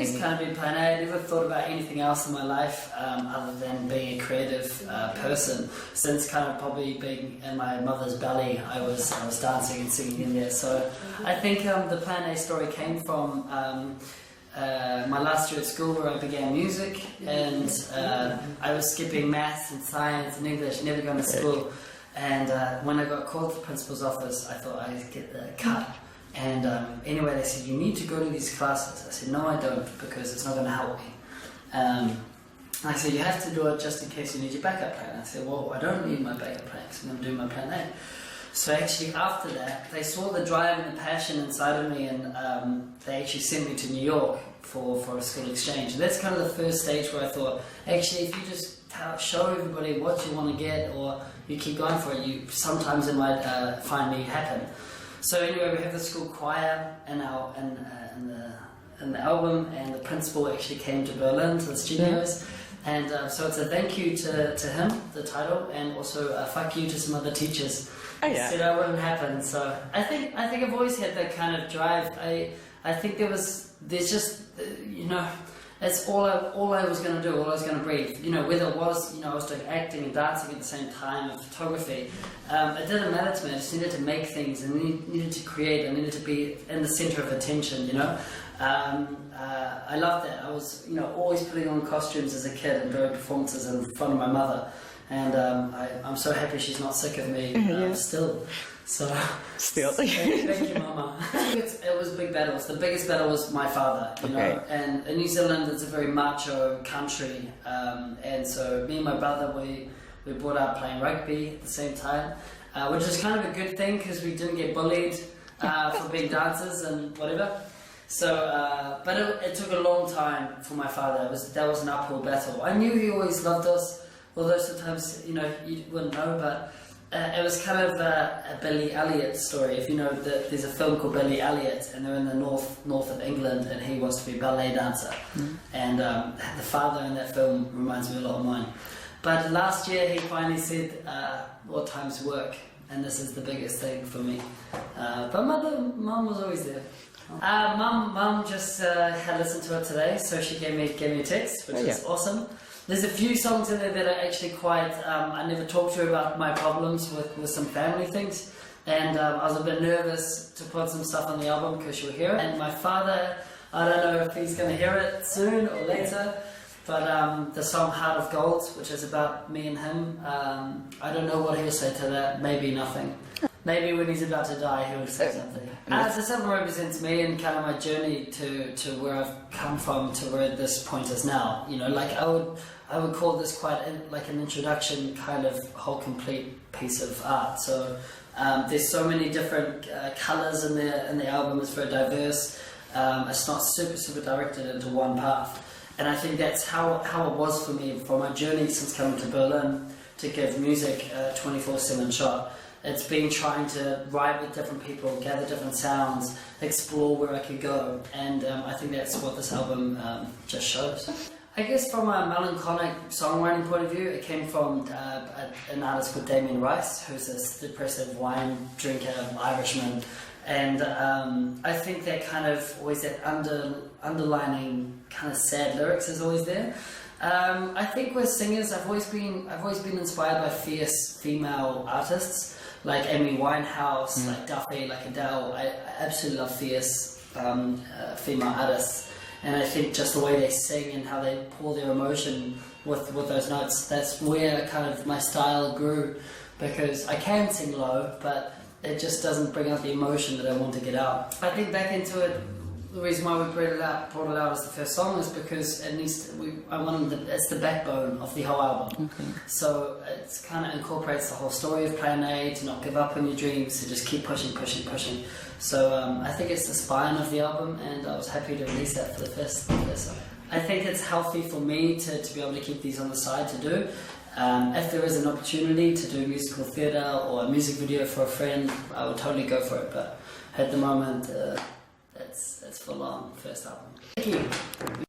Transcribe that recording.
always kind of been plan A. I never thought about anything else in my life other than being a creative person. Since kind of probably being in my mother's belly, I was dancing and singing in there. So I think the plan A story came from my last year at school, where I began music, and I was skipping maths and science and English, never going to school. And when I got called to the principal's office, I thought I'd get the cut. And anyway, they said, you need to go to these classes. I said, no, I don't, because it's not going to help me. I said, you have to do it just in case you need your backup plan. I said, well, I don't need my backup plan, because I'm going to do my plan A. So actually, after that, they saw the drive and the passion inside of me, and they actually sent me to New York for a school exchange. And that's kind of the first stage where I thought, actually, if you just show everybody what you want to get, or you keep going for it, sometimes it might finally happen. So anyway, we have the school choir in the album, and the principal actually came to Berlin to the studios, and so it's a thank you to him, the title, and also a fuck you to some other teachers. Said I wouldn't happen. So I think I've always had that kind of drive. I think there's just it's all I was going to do, all I was going to breathe. Whether it was, I was doing acting and dancing at the same time, and photography. It didn't matter to me. I just needed to make things, and needed to create. I needed to be in the center of attention. I loved that. I was, always putting on costumes as a kid and doing performances in front of my mother. And I'm so happy she's not sick of me still. So thank you, Mama. It was big battles. The biggest battle was my father, know. And in New Zealand, it's a very macho country, and so me and my brother, we brought up playing rugby at the same time, which is kind of a good thing because we didn't get bullied for being dancers and whatever. So, but it took a long time for my father. That was an uphill battle. I knew he always loved us, although sometimes you wouldn't know, but. It was kind of a Billy Elliot story. If you know, there's a film called Billy Elliot, and they're in the north of England, and he wants to be a ballet dancer. And the father in that film reminds me a lot of mine. But last year he finally said, "What time's work?" And this is the biggest thing for me. But Mum was always there. Mum just had listened to it today, so she gave me a text, which is awesome. There's a few songs in there that are actually quite, I never talked to her about my problems with some family things, and I was a bit nervous to put some stuff on the album because she'll hear it. And my father, I don't know if he's going to hear it soon or later, but the song Heart of Gold, which is about me and him, I don't know what he'll say to that, maybe nothing. Maybe when he's about to die, he'll say something. So something represents me and kind of my journey to where I've come from to where this point is now. Like I would call this quite like an introduction, kind of whole complete piece of art. So there's so many different colours in the album. It's very diverse. It's not super directed into one path. And I think that's how it was for me, for my journey since coming to Berlin, to give music a 24/7 shot. It's been trying to write with different people, gather different sounds, explore where I could go, and I think that's what this album just shows. I guess from a melancholic songwriting point of view, it came from an artist called Damien Rice, who's this depressive wine drinker, Irishman, and I think that kind of always that underlining kind of sad lyrics is always there. I think with singers, I've always been inspired by fierce female artists. Like Amy Winehouse, like Duffy, like Adele. I absolutely love fierce female artists, and I think just the way they sing and how they pour their emotion with those notes, that's where kind of my style grew, because I can sing low, but it just doesn't bring out the emotion that I want to get out. I think back into it, the reason why we brought it out as the first song is because it's the backbone of the whole album. So it kind of incorporates the whole story of Plan A, to not give up on your dreams, to just keep pushing. So I think it's the spine of the album, and I was happy to release that for the first song. I think it's healthy for me to be able to keep these on the side to do. If there is an opportunity to do musical theatre or a music video for a friend, I would totally go for it. But at the moment, it's full on first album. Thank you.